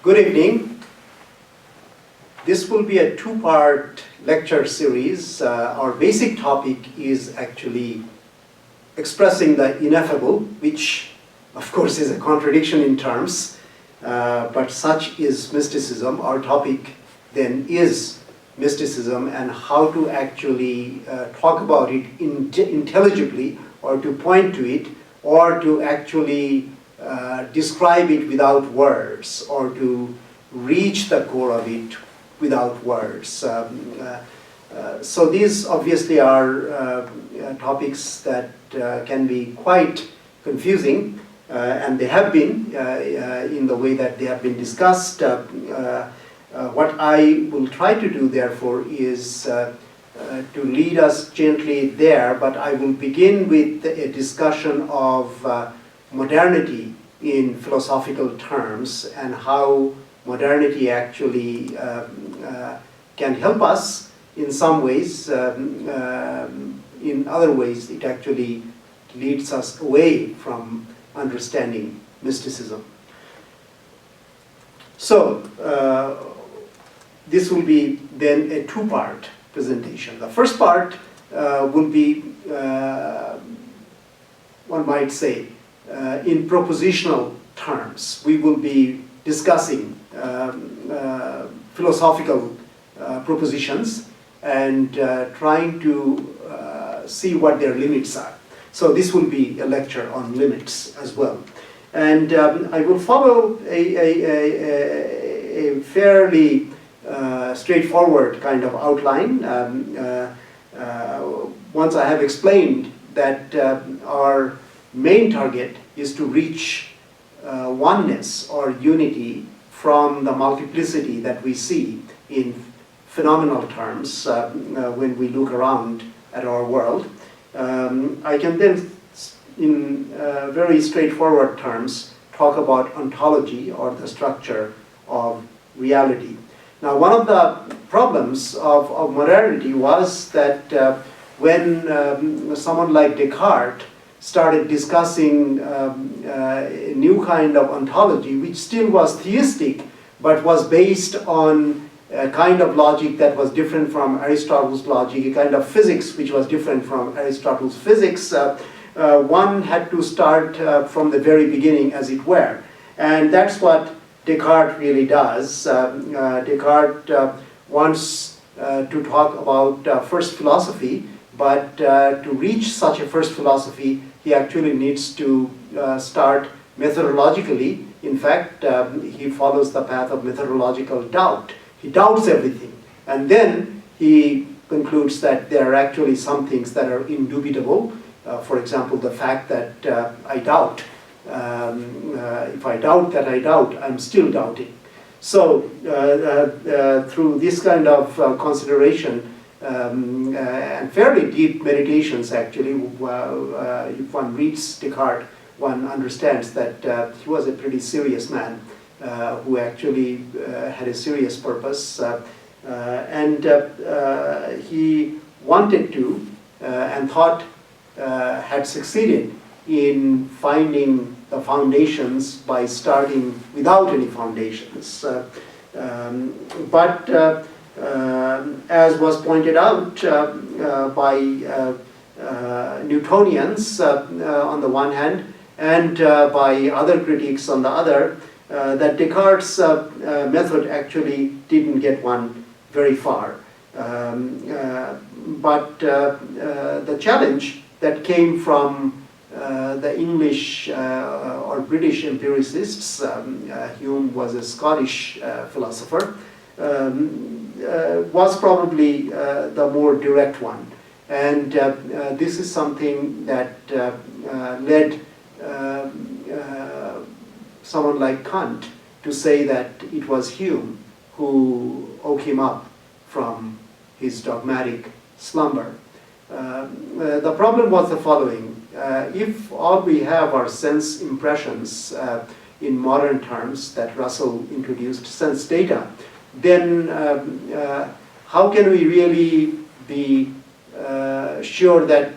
Good evening. This will be a two-part lecture series. Our basic topic is actually expressing the ineffable, which of course is a contradiction in terms, but such is mysticism. Our topic then is mysticism and how to actually talk about it intelligibly, or to point to it, or to actually describe it without words, or to reach the core of it without words. So these obviously are topics that can be quite confusing, and they have been in the way that they have been discussed. What I will try to do, therefore, is to lead us gently there, but I will begin with a discussion of modernity in philosophical terms and how modernity actually can help us in some ways. In other ways, it actually leads us away from understanding mysticism. So, this will be then a two-part presentation. The first part will be, one might say, in propositional terms. We will be discussing philosophical propositions and trying to see what their limits are. So this will be a lecture on limits as well. And I will follow a fairly straightforward kind of outline. Once I have explained that our main target is to reach oneness or unity from the multiplicity that we see in phenomenal terms when we look around at our world, I can then, in very straightforward terms, talk about ontology, or the structure of reality. Now, one of the problems of modernity was that when someone like Descartes started discussing a new kind of ontology, which still was theistic, but was based on a kind of logic that was different from Aristotle's logic, a kind of physics which was different from Aristotle's physics, one had to start from the very beginning, as it were. And that's what Descartes really does. Descartes wants to talk about first philosophy, but to reach such a first philosophy, he actually needs to start methodologically. In fact, he follows the path of methodological doubt. He doubts everything, and then he concludes that there are actually some things that are indubitable. For example, the fact that I doubt. If I doubt that I doubt, I'm still doubting. So through this kind of consideration and fairly deep meditations, actually, if one reads Descartes, one understands that he was a pretty serious man who actually had a serious purpose, and he wanted to and thought had succeeded in finding the foundations by starting without any foundations. But as was pointed out by Newtonians on the one hand, and by other critics on the other, that Descartes' method actually didn't get one very far. But the challenge that came from the English or British empiricists, Hume was a Scottish philosopher, was probably the more direct one. And this is something that led someone like Kant to say that it was Hume who woke him up from his dogmatic slumber. The problem was the following. If all we have are sense impressions in modern terms that Russell introduced, sense data, then how can we really be sure that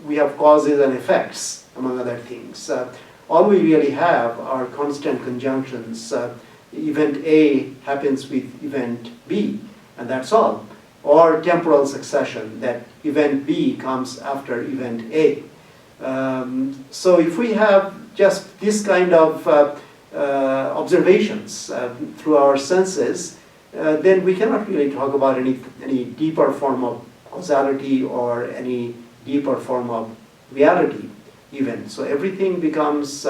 we have causes and effects, among other things? All we really have are constant conjunctions event A happens with event B, and that's all. Or temporal succession, that event B comes after event A. So if we have just this kind of observations through our senses, then we cannot really talk about any deeper form of causality or any deeper form of reality even. So everything becomes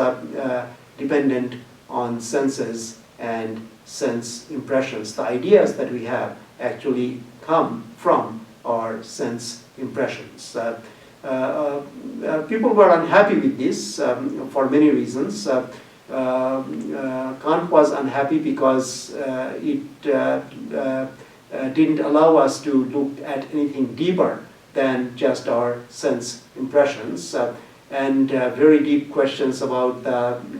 dependent on senses and sense impressions. The ideas that we have actually come from our sense impressions. People were unhappy with this for many reasons. Kant was unhappy because it didn't allow us to look at anything deeper than just our sense impressions, and very deep questions about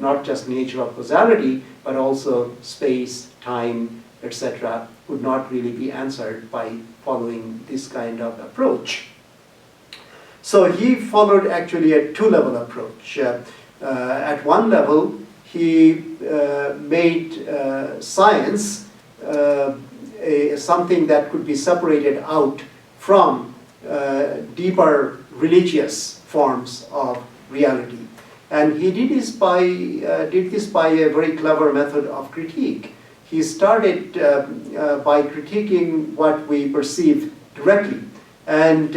not just nature of causality, but also space, time, etc. would not really be answered by following this kind of approach. So he followed actually a two-level approach. At one level, he made science something that could be separated out from deeper religious forms of reality. And he did this by a very clever method of critique. He started by critiquing what we perceive directly, and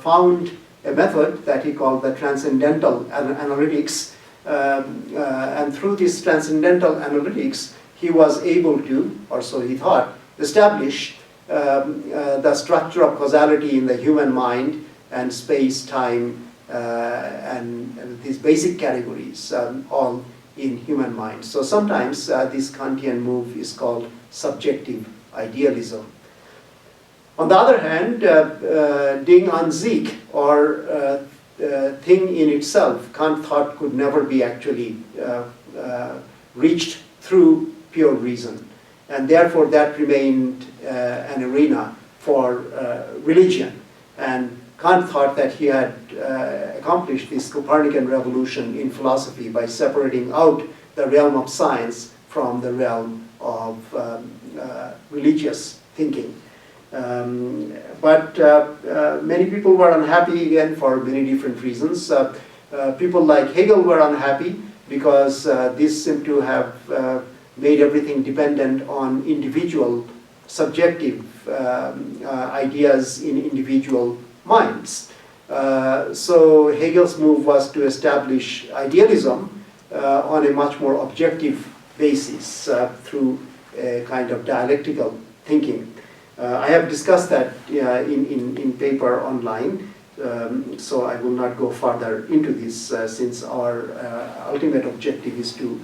found a method that he called the transcendental analytics. And through this transcendental analytics, he was able to, or so he thought, establish the structure of causality in the human mind and space, time, and these basic categories, all in human mind. So sometimes this Kantian move is called subjective idealism. On the other hand, Ding an sich, or thing in itself, Kant thought could never be actually reached through pure reason. And therefore that remained an arena for religion. And Kant thought that he had accomplished this Copernican revolution in philosophy by separating out the realm of science from the realm of religious thinking. But many people were unhappy again for many different reasons. People like Hegel were unhappy because this seemed to have made everything dependent on individual subjective ideas in individual minds. So Hegel's move was to establish idealism on a much more objective basis through a kind of dialectical thinking. I have discussed that in paper online, so I will not go further into this since our ultimate objective is to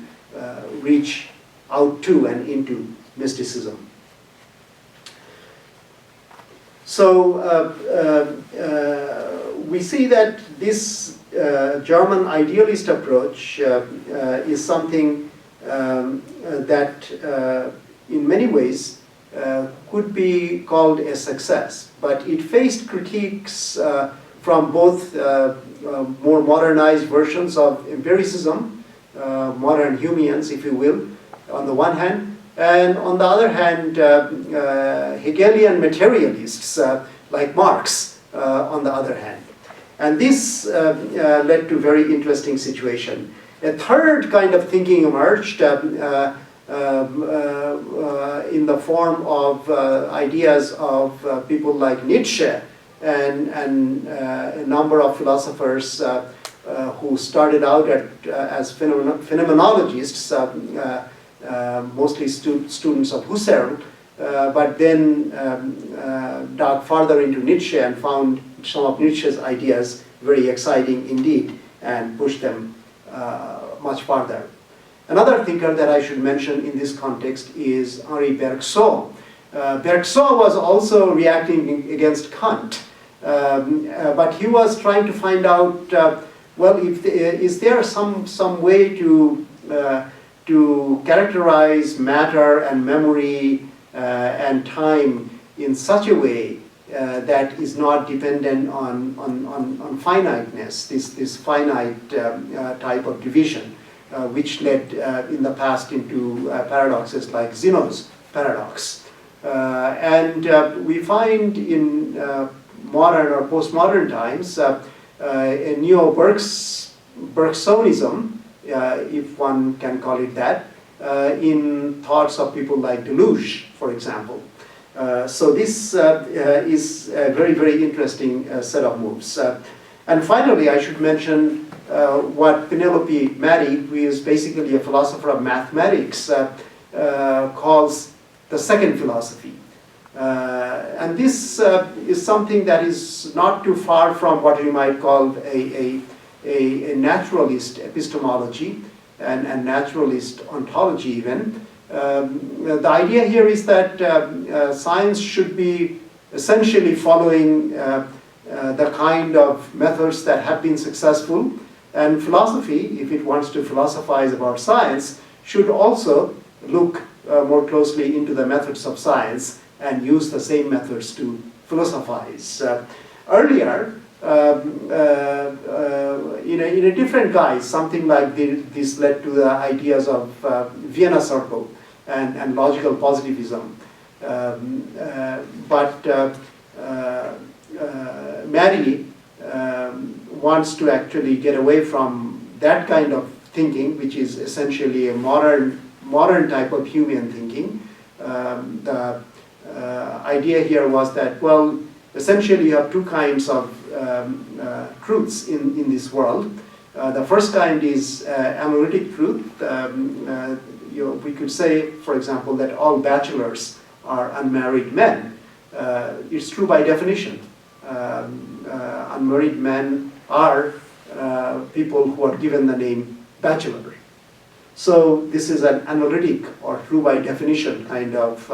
reach out to and into mysticism. So we see that this German idealist approach is something that in many ways could be called a success, but it faced critiques from both more modernized versions of empiricism, modern Humeans, if you will, on the one hand, and on the other hand, Hegelian materialists like Marx on the other hand. And this led to a very interesting situation. A third kind of thinking emerged in the form of ideas of people like Nietzsche and a number of philosophers who started out as phenomenologists, mostly students of Husserl, but then dug further into Nietzsche and found some of Nietzsche's ideas very exciting indeed and pushed them much further. Another thinker that I should mention in this context is Henri Bergson. Bergson was also reacting against Kant, but he was trying to find out, well, is there some way to characterize matter and memory and time in such a way that is not dependent on finiteness, this finite type of division. which led in the past into paradoxes like Zeno's paradox. And we find in modern or postmodern times a neo-Bergsonism, if one can call it that, in thoughts of people like Deleuze, for example. So this is a very, very interesting set of moves. And finally, I should mention what Penelope Maddy, who is basically a philosopher of mathematics, calls the second philosophy. And this is something that is not too far from what we might call a naturalist epistemology and naturalist ontology even. The idea here is that science should be essentially following the kind of methods that have been successful, and philosophy, if it wants to philosophize about science, should also look more closely into the methods of science and use the same methods to philosophize. Earlier, in a different guise, something like this led to the ideas of Vienna Circle and logical positivism. But Maddy wants to actually get away from that kind of thinking, which is essentially a modern type of Humean thinking. The idea here was that, well, essentially you have two kinds of truths in this world. The first kind is analytic truth. We could say, for example, that all bachelors are unmarried men. It's true by definition. Unmarried men are people who are given the name bachelor. So this is an analytic or true by definition kind of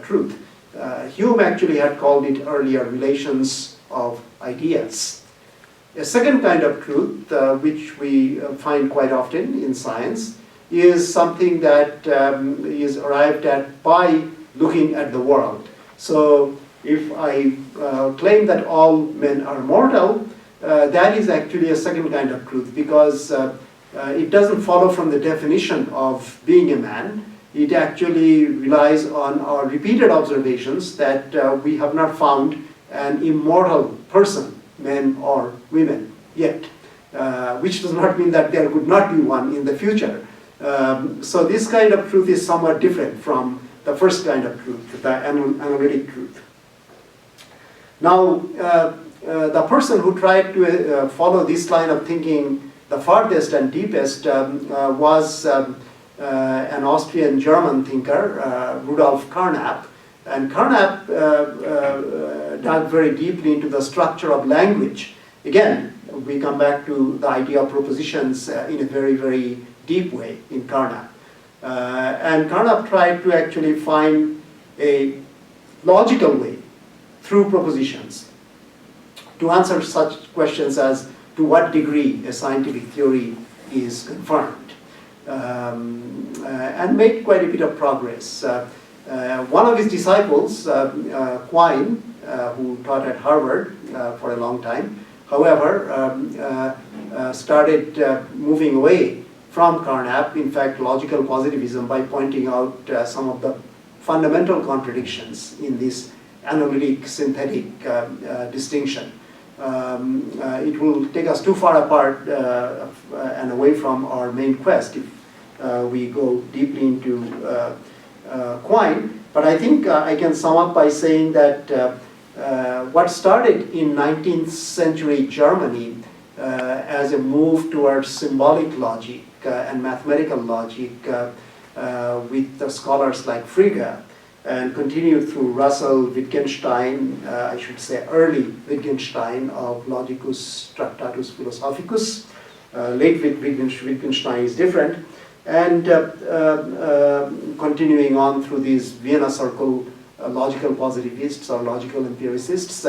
truth. Hume actually had called it earlier relations of ideas. A second kind of truth, which we find quite often in science, is something that is arrived at by looking at the world. So if I claim that all men are mortal, that is actually a second kind of truth, because it doesn't follow from the definition of being a man. It actually relies on our repeated observations that we have not found an immortal person, men or women, yet, which does not mean that there would not be one in the future. So this kind of truth is somewhat different from the first kind of truth, the analytic truth. Now, the person who tried to follow this line of thinking the farthest and deepest was an Austrian-German thinker, Rudolf Carnap. And Carnap dug very deeply into the structure of language. Again, we come back to the idea of propositions in a very, very deep way in Carnap. And Carnap tried to actually find a logical way through propositions to answer such questions as to what degree a scientific theory is confirmed, and made quite a bit of progress. One of his disciples, Quine, who taught at Harvard for a long time, however, started moving away from Carnap, in fact, logical positivism, by pointing out some of the fundamental contradictions in this analytic synthetic distinction. It will take us too far apart and away from our main quest if we go deeply into Quine. But I think I can sum up by saying that what started in 19th century Germany as a move towards symbolic logic and mathematical logic with the scholars like Frege, and continued through Russell, Wittgenstein, I should say early Wittgenstein of Logicus Tractatus Philosophicus. Late Wittgenstein is different. And continuing on through these Vienna Circle logical positivists or logical empiricists,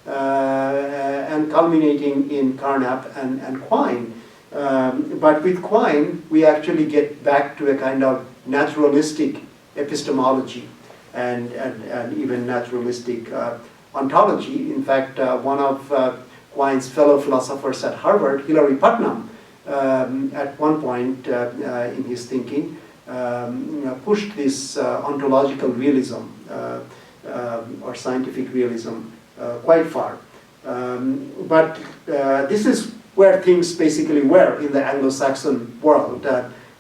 and culminating in Carnap and Quine. But with Quine, we actually get back to a kind of naturalistic epistemology and even naturalistic ontology. In fact, one of Quine's fellow philosophers at Harvard, Hilary Putnam, at one point in his thinking, pushed this ontological realism or scientific realism quite far. But this is where things basically were in the Anglo-Saxon world,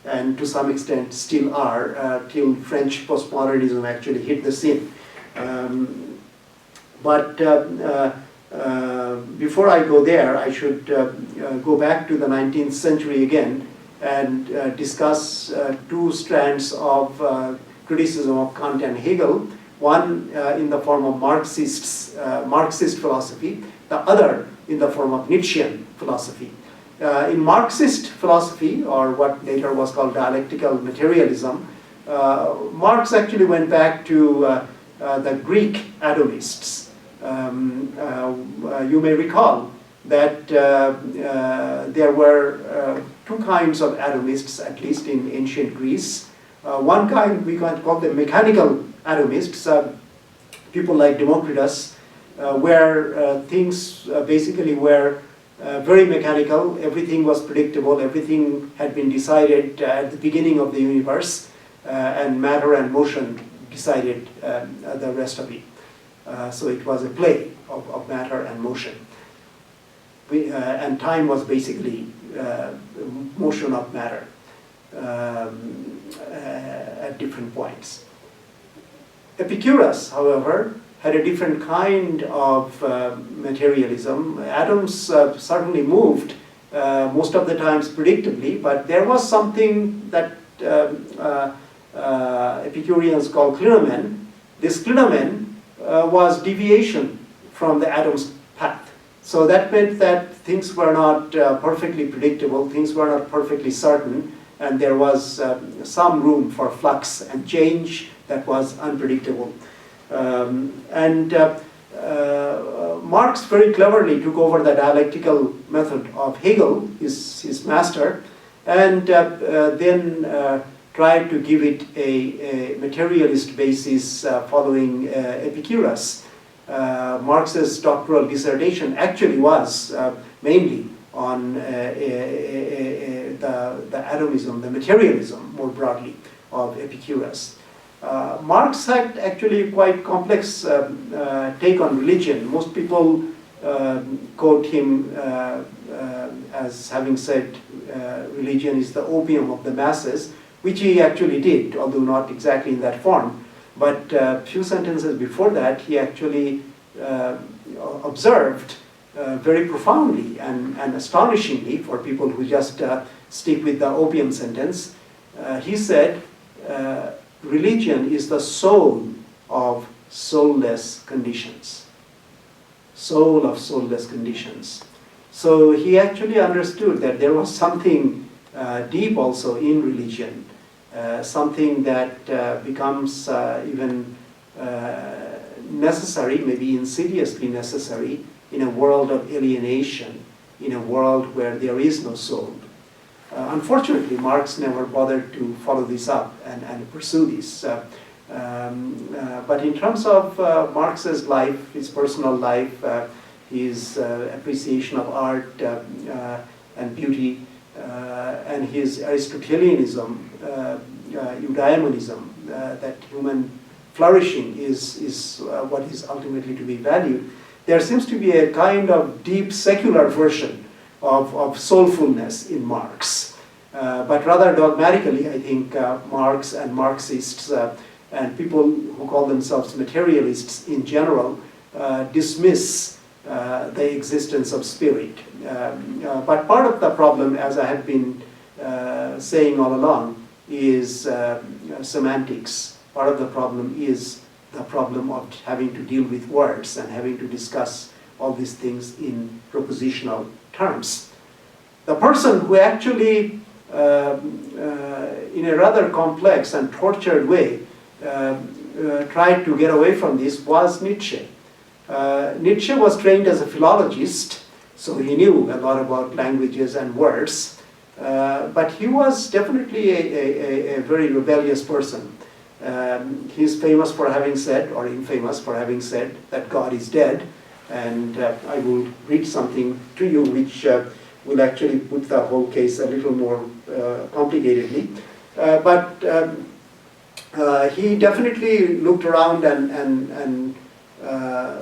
and to some extent still are, till French postmodernism actually hit the scene. But before I go there, I should go back to the 19th century again and discuss two strands of criticism of Kant and Hegel. One in the form of Marxist philosophy, the other in the form of Nietzschean philosophy. In Marxist philosophy, or what later was called dialectical materialism, Marx actually went back to the Greek atomists. You may recall that there were two kinds of atomists, at least in ancient Greece. One kind, we can call them mechanical atomists, people like Democritus, where things basically were very mechanical, everything was predictable, everything had been decided at the beginning of the universe, and matter and motion decided the rest of it. So it was a play of matter and motion. And time was basically motion of matter at different points. Epicurus, however, had a different kind of materialism. Atoms certainly moved most of the times predictably, but there was something that Epicureans call clinomen. This clinomen was deviation from the atom's path. So that meant that things were not perfectly predictable, things were not perfectly certain, and there was some room for flux and change that was unpredictable. Marx very cleverly took over the dialectical method of Hegel, his master, and then tried to give it a materialist basis following Epicurus. Marx's doctoral dissertation actually was mainly on the atomism, the materialism more broadly of Epicurus. Marx had actually quite complex take on religion. Most people quote him as having said religion is the opium of the masses, which he actually did, although not exactly in that form. But a few sentences before that, he actually observed very profoundly and astonishingly, for people who just stick with the opium sentence, he said, religion is the soul of soulless conditions. Soul of soulless conditions. So he actually understood that there was something deep also in religion, something that becomes even necessary, maybe insidiously necessary, in a world of alienation, in a world where there is no soul. Unfortunately, Marx never bothered to follow this up and pursue this. But in terms of Marx's life, his personal life, his appreciation of art and beauty, and his Aristotelianism, eudaimonism, that human flourishing is what is ultimately to be valued, there seems to be a kind of deep secular version of soulfulness in Marx. But rather dogmatically, I think Marx and Marxists and people who call themselves materialists in general dismiss the existence of spirit. But part of the problem, as I have been saying all along, is semantics. Part of the problem is the problem of having to deal with words and having to discuss all these things in propositional terms. The person who actually, in a rather complex and tortured way, tried to get away from this was Nietzsche. Nietzsche was trained as a philologist, so he knew a lot about languages and words, but he was definitely a very rebellious person. He's famous for having said, or infamous for having said, that God is dead. And I will read something to you which will actually put the whole case a little more complicatedly. He definitely looked around and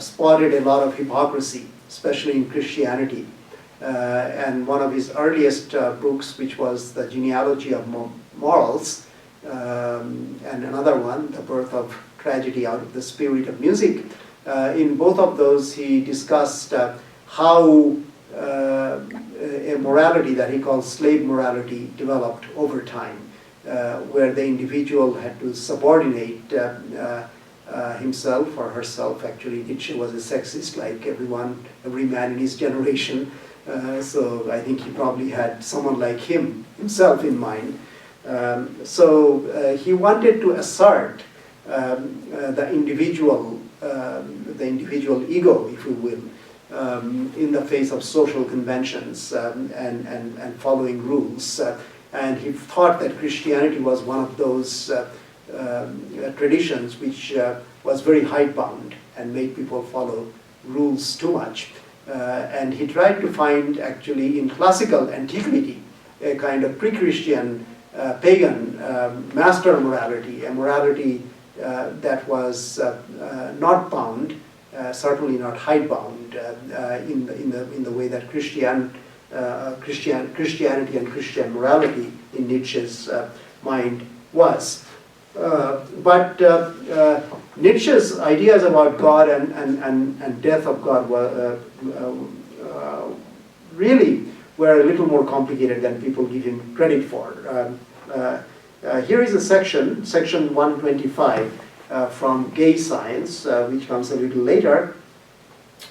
spotted a lot of hypocrisy, especially in Christianity. And one of his earliest books, which was The Genealogy of Morals, and another one, The Birth of Tragedy Out of the Spirit of Music. In both of those, he discussed how a morality that he called slave morality developed over time, where the individual had to subordinate himself or herself. Actually, Nietzsche was a sexist, like every man in his generation. So I think he probably had someone like himself in mind. So he wanted to assert the individual ego, if you will, in the face of social conventions and following rules. And he thought that Christianity was one of those traditions which was very hidebound and made people follow rules too much. And he tried to find, actually, in classical antiquity, a kind of pre-Christian pagan master morality, a morality that was not bound, certainly not hidebound, in the way that Christianity and Christian morality in Nietzsche's mind was. But Nietzsche's ideas about God and death of God really were a little more complicated than people give him credit for. Here is a section 125 from Gay Science, which comes a little later.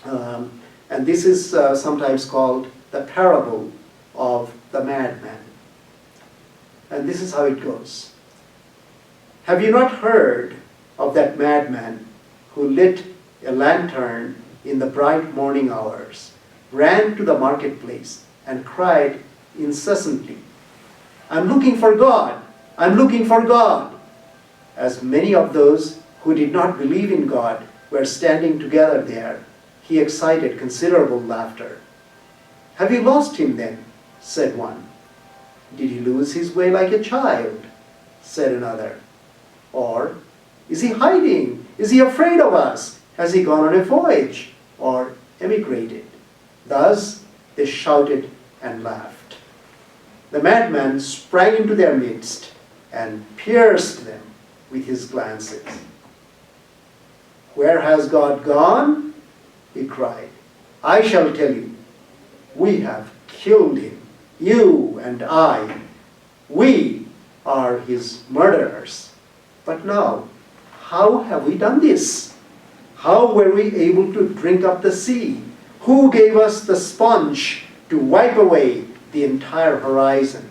And this is sometimes called the parable of the madman. And this is how it goes. Have you not heard of that madman who lit a lantern in the bright morning hours, ran to the marketplace, and cried incessantly, "I'm looking for God! I'm looking for God!" As many of those who did not believe in God were standing together there, he excited considerable laughter. "Have you lost him then?" said one. "Did he lose his way like a child?" said another. Or, "Is he hiding? Is he afraid of us? Has he gone on a voyage or emigrated?" Thus they shouted and laughed. The madman sprang into their midst and pierced them with his glances. "Where has God gone?" he cried. "I shall tell you. We have killed him, you and I. We are his murderers. But now, how have we done this? How were we able to drink up the sea? Who gave us the sponge to wipe away the entire horizon?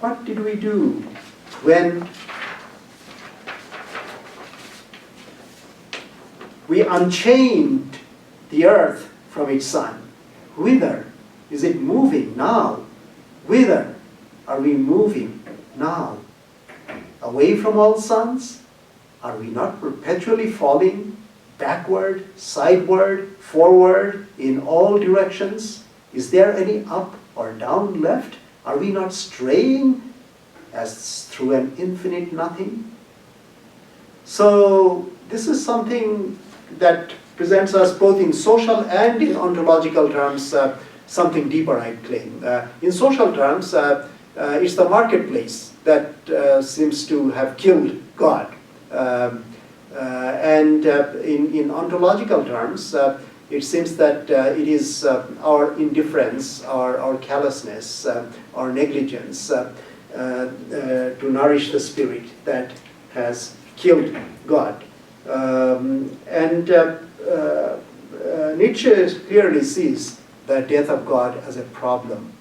What did we do when we unchained the earth from its sun? Whither is it moving now? Whither are we moving now? Away from all suns? Are we not perpetually falling backward, sideward, forward, in all directions? Is there any up or down left? Are we not straying as through an infinite nothing? So this is something that presents us both in social and in ontological terms something deeper, I'd claim. In social terms, it's the marketplace that seems to have killed God. And in ontological terms, it seems that it is our indifference, our callousness, our negligence to nourish the spirit that has killed God. Nietzsche clearly sees the death of God as a problem.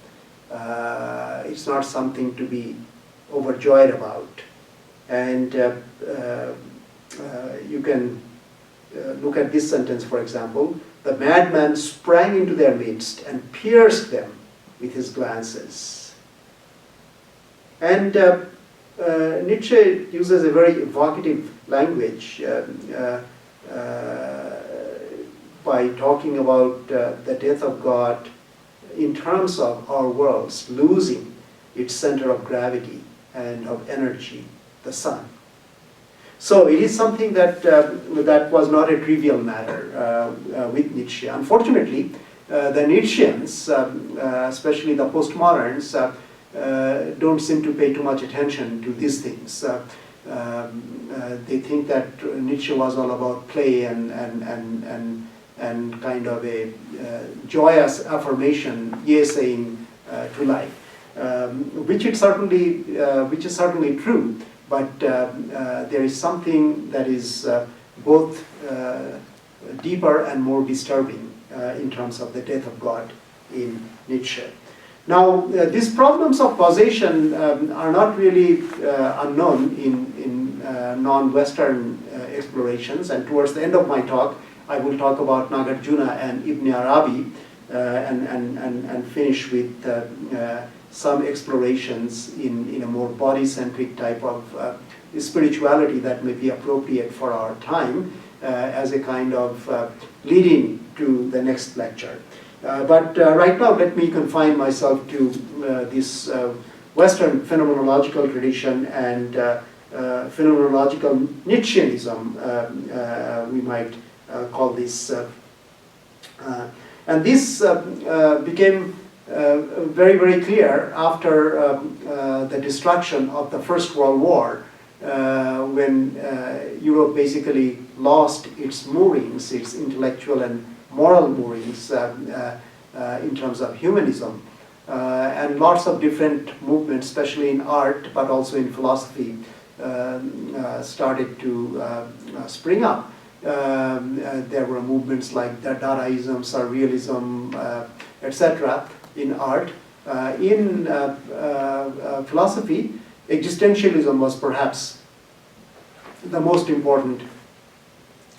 It's not something to be overjoyed about. And you can look at this sentence, for example. The madman sprang into their midst and pierced them with his glances. And Nietzsche uses a very evocative language by talking about the death of God in terms of our worlds losing its center of gravity and of energy, the sun. So it is something that, that was not a trivial matter with Nietzsche. Unfortunately, the Nietzscheans, especially the postmoderns, don't seem to pay too much attention to these things. They think that Nietzsche was all about play and kind of a joyous affirmation, saying to life, which is certainly true. But there is something that is both deeper and more disturbing in terms of the death of God in Nietzsche. Now, these problems of causation are not really unknown in non-Western explorations, and towards the end of my talk, I will talk about Nagarjuna and Ibn Arabi and finish with some explorations in a more body-centric type of spirituality that may be appropriate for our time as a kind of leading to the next lecture. But right now, let me confine myself to this Western phenomenological tradition and phenomenological Nietzscheanism, we might call this. And this became very, very clear after the destruction of the First World War, when Europe basically lost its moorings, its intellectual and moral moorings in terms of humanism. And lots of different movements, especially in art, but also in philosophy, started to spring up. There were movements like Dadaism, Surrealism, etc. in art. In philosophy, existentialism was perhaps the most important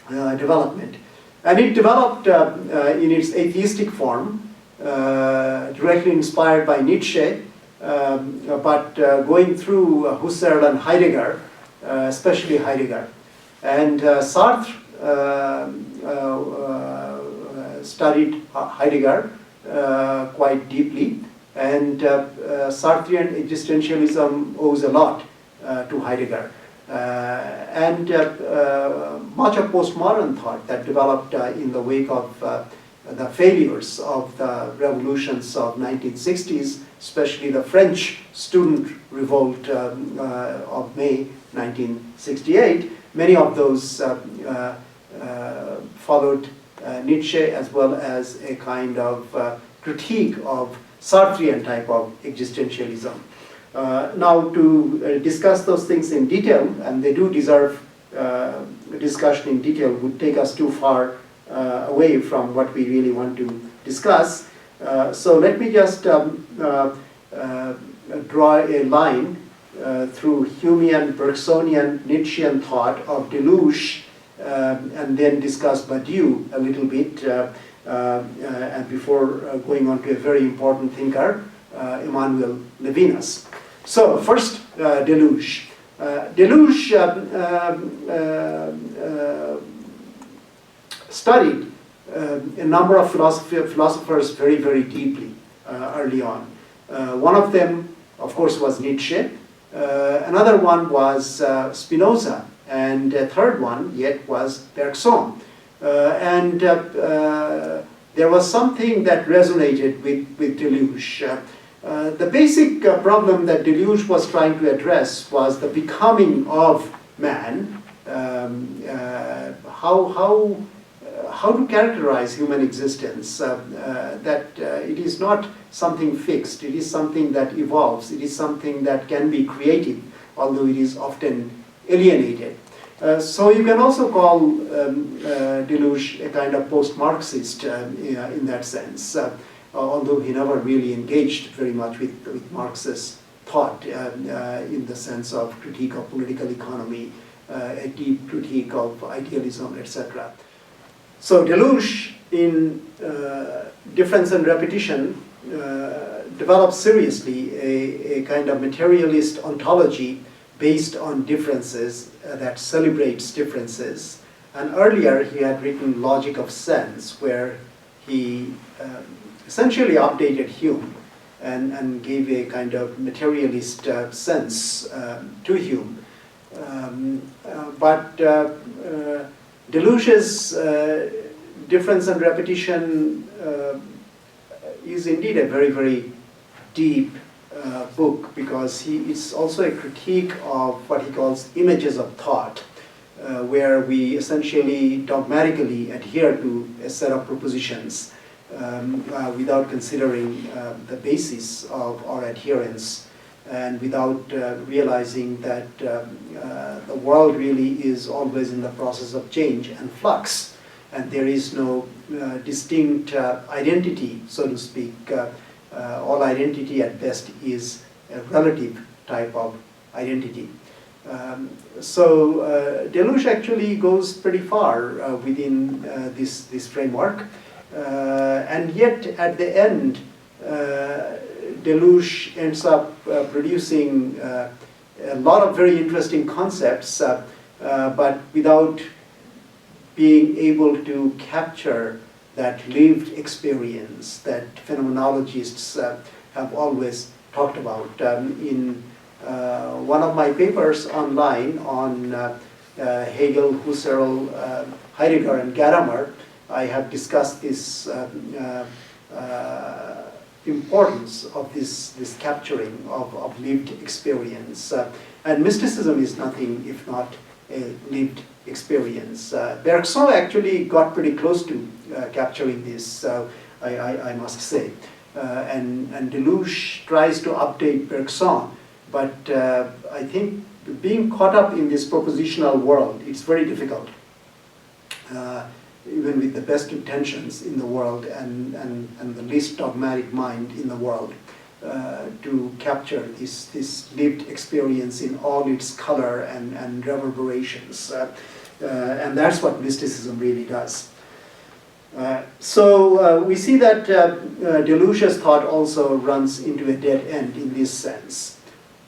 development. And it developed in its atheistic form, directly inspired by Nietzsche, but going through Husserl and Heidegger, especially Heidegger. And Sartre studied Heidegger quite deeply, and Sartrean existentialism owes a lot to Heidegger. And much of postmodern thought that developed in the wake of the failures of the revolutions of 1960s, especially the French student revolt of May 1968, many of those followed Nietzsche as well as a kind of critique of Sartrean type of existentialism. Now, to discuss those things in detail, and they do deserve discussion in detail, would take us too far away from what we really want to discuss. So let me just draw a line through Humean, Bergsonian, Nietzschean thought of deluge, and then discuss Badiou a little bit, and before going on to a very important thinker, Emmanuel Levinas. So first, deluge. Deluge studied a number of philosophers very, very deeply early on. One of them, of course, was Nietzsche. Another one was Spinoza, and a third one yet was Bergson. And there was something that resonated with deluge. The basic problem that deluge was trying to address was the becoming of man. How to characterize human existence, that it is not something fixed, it is something that evolves, it is something that can be creative, although it is often alienated. So you can also call Deluge a kind of post-Marxist in that sense, although he never really engaged very much with Marxist thought in the sense of critique of political economy, a deep critique of idealism, etc. So Deluge, in Difference and Repetition, develops seriously a kind of materialist ontology based on differences that celebrates differences. And earlier he had written Logic of Sense, where he essentially updated Hume and gave a kind of materialist sense to Hume. But Deleuze's Difference and Repetition is indeed a very, very deep book, because it's also a critique of what he calls images of thought, where we essentially dogmatically adhere to a set of propositions without considering the basis of our adherence, and without realizing that the world really is always in the process of change and flux, and there is no distinct identity, so to speak. All identity at best is a relative type of identity. So Deleuze actually goes pretty far within this framework, and yet at the end Deleuze ends up producing a lot of very interesting concepts, but without being able to capture that lived experience that phenomenologists have always talked about. In one of my papers online on Hegel, Husserl, Heidegger, and Gadamer, I have discussed this importance of this capturing of lived experience. And mysticism is nothing if not a lived experience. Bergson actually got pretty close to capturing this, I must say. And Deleuze tries to update Bergson, but I think being caught up in this propositional world, it's very difficult. Even with the best intentions in the world and the least dogmatic mind in the world, to capture this lived experience in all its color and reverberations. And that's what mysticism really does. So we see that Deleuze's thought also runs into a dead end in this sense.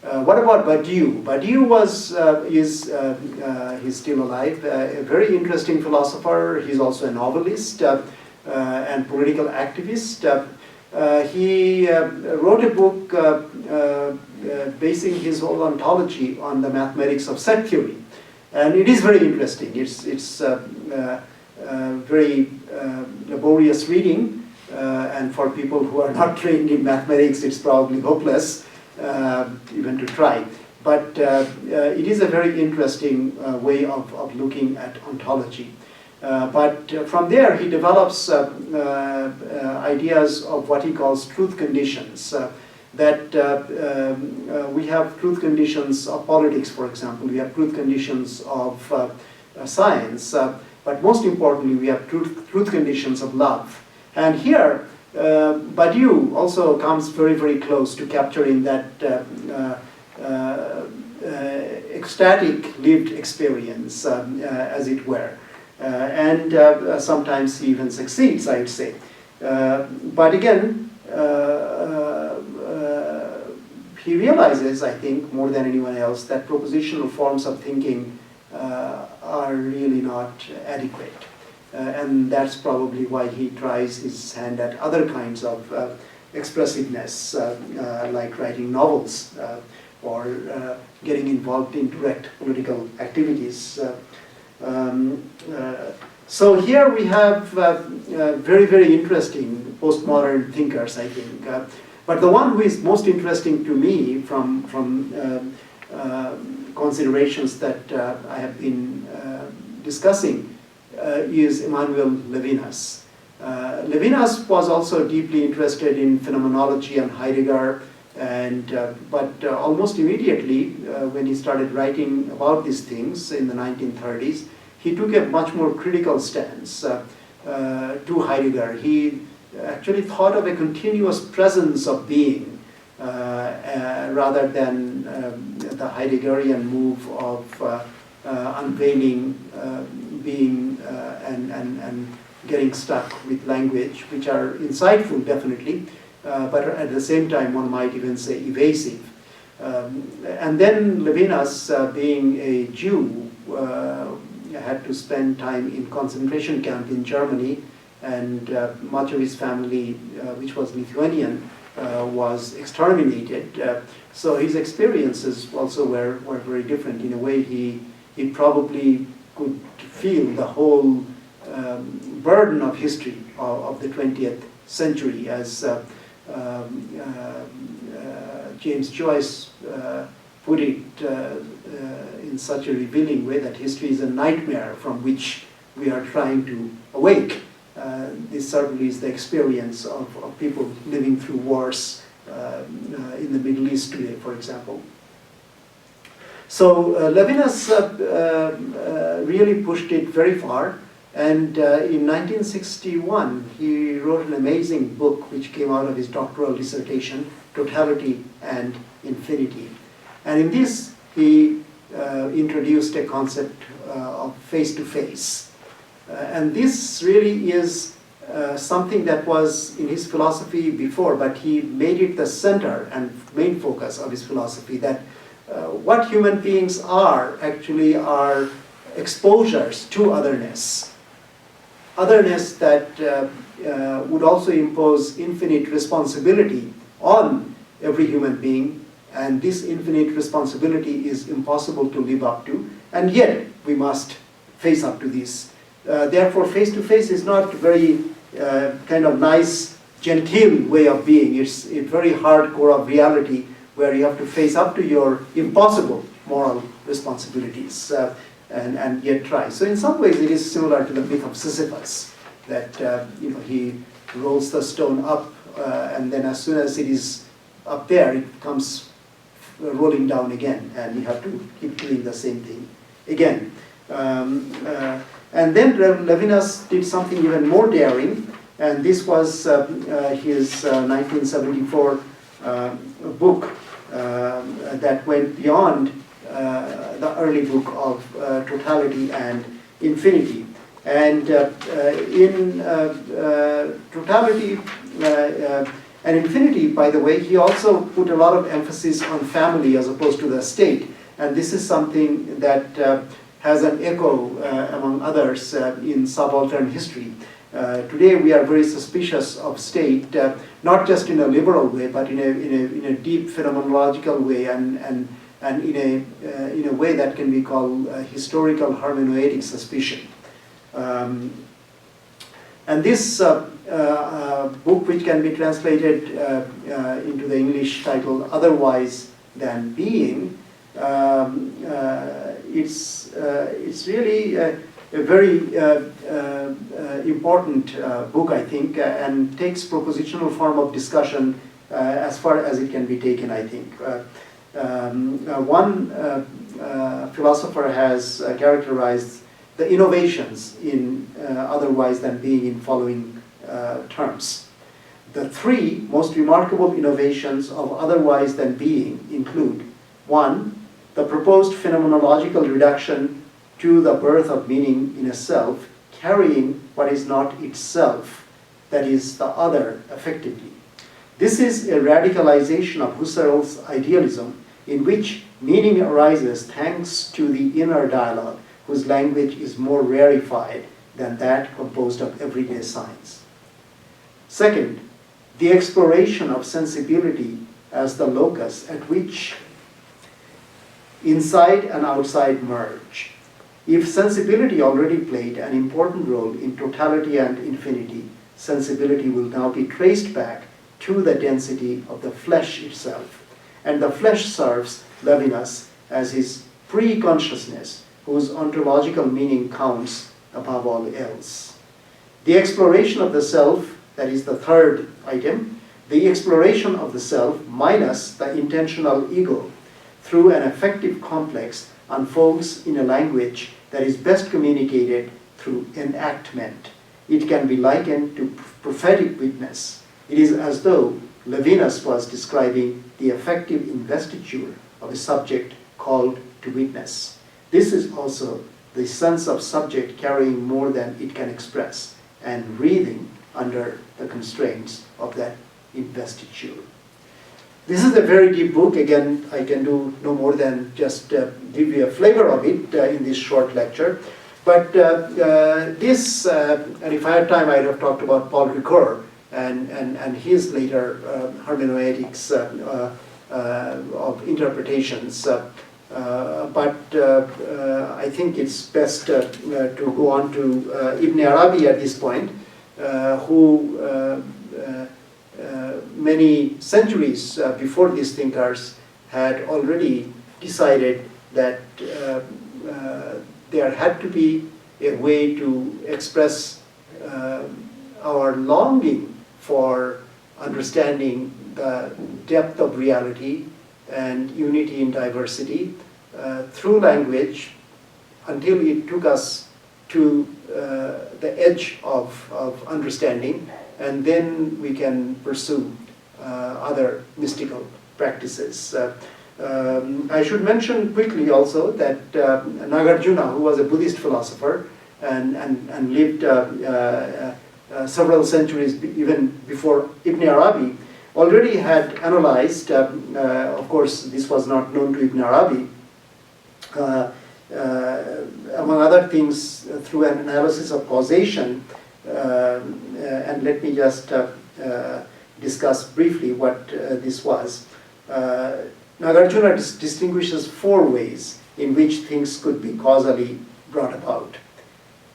What about Badiou? Badiou he's still alive, a very interesting philosopher. He's also a novelist and political activist. He wrote a book basing his whole ontology on the mathematics of set theory. And it is very interesting. It's very laborious reading, and for people who are not trained in mathematics, it's probably hopeless even to try. But it is a very interesting way of looking at ontology. But from there, he develops ideas of what he calls truth conditions. That we have truth conditions of politics, for example. We have truth conditions of science. But most importantly, we have truth conditions of love. And here, Badiou also comes very, very close to capturing that ecstatic lived experience, as it were. And sometimes he even succeeds, I would say. But again, he realizes, I think, more than anyone else, that propositional forms of thinking are really not adequate. And that's probably why he tries his hand at other kinds of expressiveness, like writing novels or getting involved in direct political activities. So here we have very, very interesting postmodern thinkers, I think. But the one who is most interesting to me from considerations that I have been discussing is Emmanuel Levinas. Levinas was also deeply interested in phenomenology and Heidegger, and but almost immediately when he started writing about these things in the 1930s, he took a much more critical stance to Heidegger. He actually thought of a continuous presence of being rather than the Heideggerian move of unveiling being and getting stuck with language, which are insightful, definitely, but at the same time, one might even say evasive. And then Levinas, being a Jew, had to spend time in concentration camp in Germany, and much of his family, which was Lithuanian, was exterminated. So his experiences also were very different. In a way, he probably could feel the whole burden of history of the 20th century, as James Joyce put it in such a revealing way, that history is a nightmare from which we are trying to awake. This certainly is the experience of people living through wars in the Middle East today, for example. So Levinas really pushed it very far, and in 1961 he wrote an amazing book which came out of his doctoral dissertation, Totality and Infinity. And in this he introduced a concept of face-to-face. And this really is something that was in his philosophy before, but he made it the center and main focus of his philosophy, that what human beings are actually are exposures to otherness. Otherness that would also impose infinite responsibility on every human being, and this infinite responsibility is impossible to live up to, and yet we must face up to this. Therefore, face-to-face is not a very kind of nice, genteel way of being. It's a very hardcore of reality, where you have to face up to your impossible moral responsibilities and yet try. So in some ways it is similar to the myth of Sisyphus, that he rolls the stone up and then as soon as it is up there, it comes rolling down again, and you have to keep doing the same thing again. And then Levinas did something even more daring, and this was his 1974 book that went beyond the early book of Totality and Infinity. And in Totality and Infinity, by the way, he also put a lot of emphasis on family as opposed to the state. And this is something that has an echo, among others, in subaltern history. Today we are very suspicious of state, not just in a liberal way, but in a deep phenomenological way, and in a way that can be called historical hermeneutic suspicion. And this book, which can be translated into the English title "Otherwise Than Being," it's really a very important book, I think, and takes propositional form of discussion as far as it can be taken, I think. One philosopher has characterized the innovations in Otherwise Than Being in following terms. The three most remarkable innovations of Otherwise Than Being include: 1, the proposed phenomenological reduction to the birth of meaning in a self, carrying what is not itself, that is, the other, effectively. This is a radicalization of Husserl's idealism, in which meaning arises thanks to the inner dialogue, whose language is more rarefied than that composed of everyday signs. Second, the exploration of sensibility as the locus at which inside and outside merge. If sensibility already played an important role in Totality and Infinity, sensibility will now be traced back to the density of the flesh itself. And the flesh serves Levinas as his pre-consciousness, whose ontological meaning counts above all else. The exploration of the self, that is the third item, the exploration of the self minus the intentional ego through an affective complex unfolds in a language that is best communicated through enactment. It can be likened to prophetic witness. It is as though Levinas was describing the affective investiture of a subject called to witness. This is also the sense of subject carrying more than it can express and breathing under the constraints of that investiture. This is a very deep book. Again, I can do no more than just give you a flavor of it in this short lecture. But this, and if I had time, I'd have talked about Paul Ricoeur and his later hermeneutics of interpretations. But I think it's best to go on to Ibn Arabi at this point, who many centuries before these thinkers had already decided that there had to be a way to express our longing for understanding the depth of reality and unity in diversity through language, until it took us to the edge of understanding, and then we can pursue other mystical practices. I should mention quickly also that Nagarjuna, who was a Buddhist philosopher and lived several centuries even before Ibn Arabi, already had analyzed, of course this was not known to Ibn Arabi, among other things through an analysis of causation, and let me just discuss briefly what this was. Nagarjuna distinguishes four ways in which things could be causally brought about.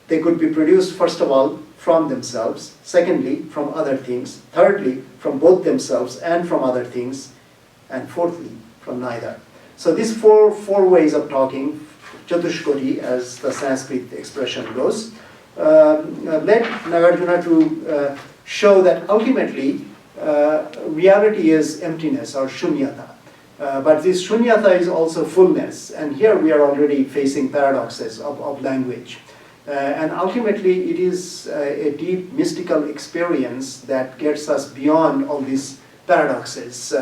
They could be produced, first of all, from themselves, secondly, from other things, thirdly, from both themselves and from other things, and fourthly, from neither. So these four ways of talking, Chatushkoti, as the Sanskrit expression goes, led Nagarjuna to show that ultimately reality is emptiness or shunyata. But this shunyata is also fullness, and here we are already facing paradoxes of language. And ultimately it is a deep mystical experience that gets us beyond all these paradoxes.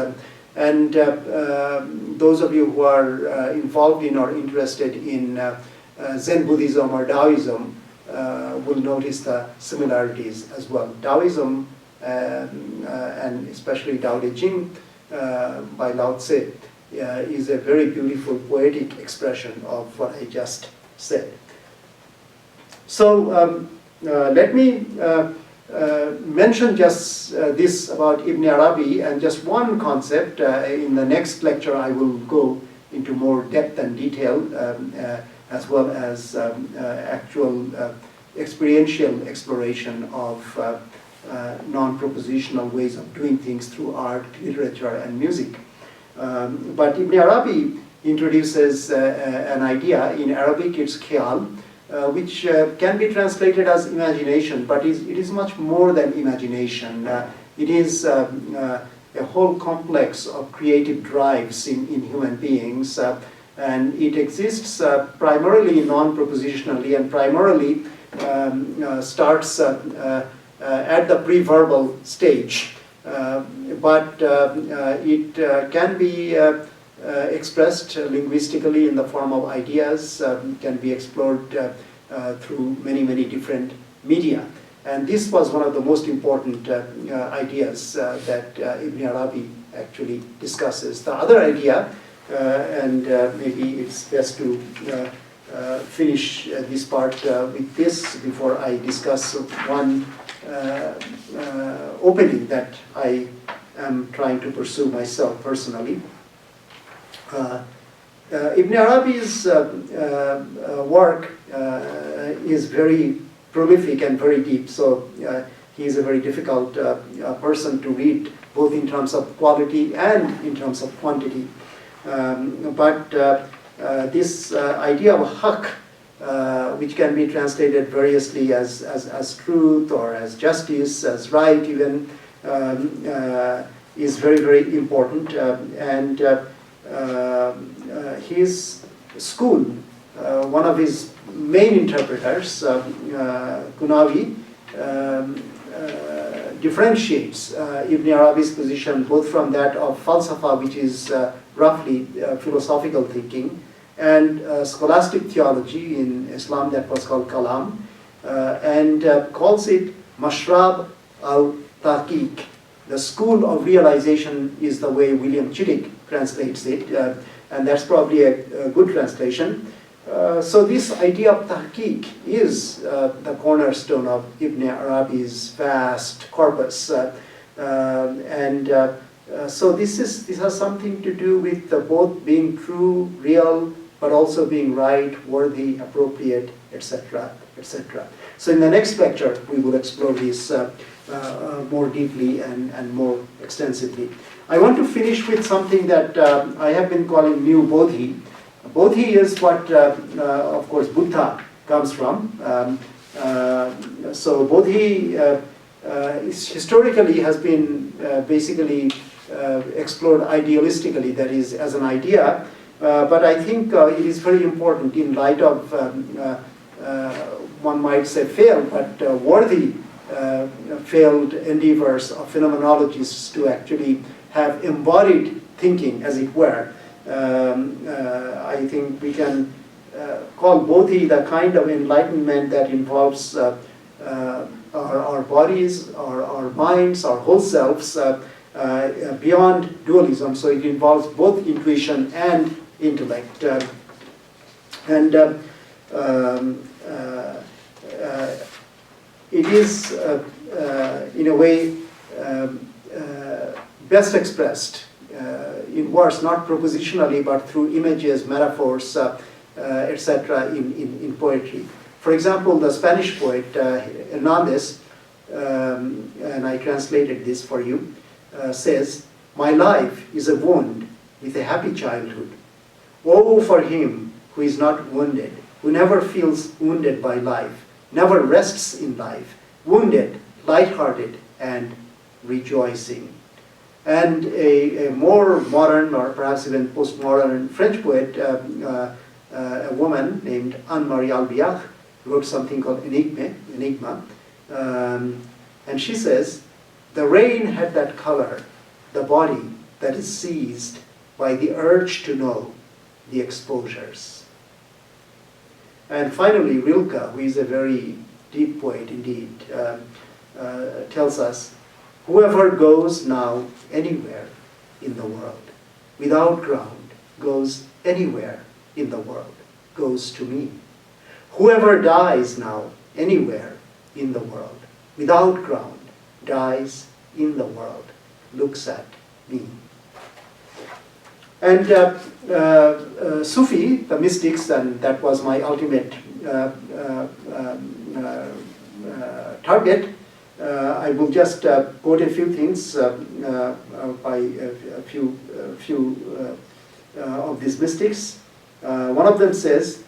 And those of you who are involved in or interested in Zen Buddhism or Taoism will notice the similarities as well. Taoism, and especially Tao Te Ching by Lao Tse, is a very beautiful poetic expression of what I just said. So let me mention just this about Ibn Arabi, and just one concept. In the next lecture I will go into more depth and detail, as well as actual experiential exploration of non-propositional ways of doing things through art, literature, and music. But Ibn Arabi introduces an idea. In Arabic it's khayal, which can be translated as imagination, but it is much more than imagination. It is a whole complex of creative drives in human beings, and it exists primarily non-propositionally, and primarily starts at the pre-verbal stage. But it can be expressed linguistically in the form of ideas, can be explored through many different media. And this was one of the most important ideas that Ibn Arabi actually discusses. The other idea, and maybe it's best to finish this part with this before I discuss one opening that I am trying to pursue myself personally. Ibn Arabi's work is very prolific and very deep, so he is a very difficult person to read, both in terms of quality and in terms of quantity. But this idea of haq, which can be translated variously as truth or as justice, as right even, is very important. And his school, one of his main interpreters, Kunawi, differentiates Ibn Arabi's position both from that of falsafa, which is roughly philosophical thinking, and scholastic theology in Islam that was called Kalam, and calls it Mashrab al-Taqiq. The school of realization is the way William Chittick translates it, and that's probably a good translation. So this idea of tahqiq is the cornerstone of Ibn Arabi's vast corpus. So this has something to do with both being true, real, but also being right, worthy, appropriate, etc., etc. So in the next lecture, we will explore this more deeply and more extensively. I want to finish with something that I have been calling new Bodhi. Bodhi is what, of course, Buddha comes from. So Bodhi historically has been basically explored idealistically, that is, as an idea. But I think it is very important in light of, one might say failed, but worthy failed endeavors of phenomenologists to actually have embodied thinking, as it were. I think we can call Bodhi the kind of enlightenment that involves our bodies, our minds, our whole selves, beyond dualism. So it involves both intuition and intellect. It is, in a way, best expressed in words, not propositionally, but through images, metaphors, etc., in poetry. For example, the Spanish poet Hernandez, and I translated this for you, says, "My life is a wound with a happy childhood. Woe for him who is not wounded, who never feels wounded by life, never rests in life, wounded, lighthearted, and rejoicing." And a more modern, or perhaps even postmodern French poet, a woman named Anne-Marie Albiach, wrote something called Enigma. And she says, "The rain had that color, the body that is seized by the urge to know the exposures." And finally, Rilke, who is a very deep poet indeed, tells us, "Whoever goes now anywhere in the world, without ground, goes anywhere in the world, goes to me. Whoever dies now anywhere in the world, without ground, dies in the world, looks at me." And Sufi, the mystics, and that was my ultimate target. I will just quote a few things by a few of these mystics. One of them says,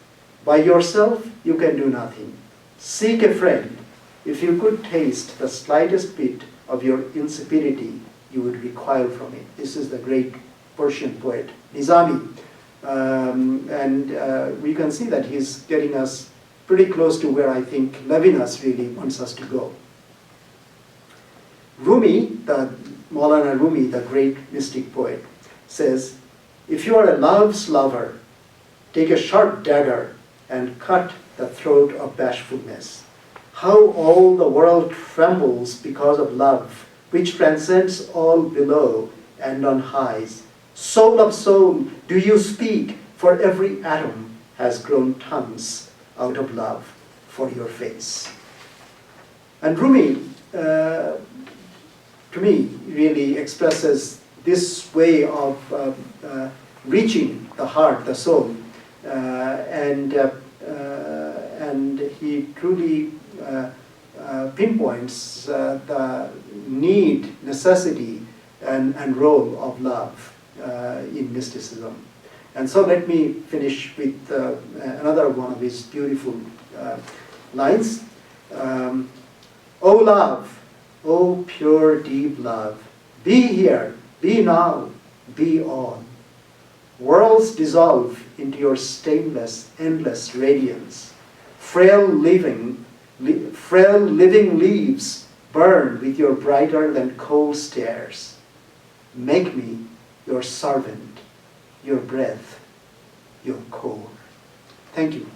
"By yourself you can do nothing. Seek a friend. If you could taste the slightest bit of your insipidity, you would recoil from it." This is the great Persian poet Nizami. We can see that he's getting us pretty close to where I think Levinas really wants us to go. Maulana Rumi, the great mystic poet, says, "If you are a love's lover, take a sharp dagger and cut the throat of bashfulness. How all the world trembles because of love, which transcends all below and on highs. Soul of soul, do you speak, for every atom has grown tongues out of love for your face." And Rumi, to me, really expresses this way of reaching the heart, the soul, and he truly pinpoints the need, necessity, and role of love in mysticism. And so let me finish with another one of his beautiful lines. "O love, O pure, deep love, be here, be now, be on. Worlds dissolve into your stainless, endless radiance. Frail living leaves burn with your brighter than coal stares. Make me your servant, your breath, your core." Thank you.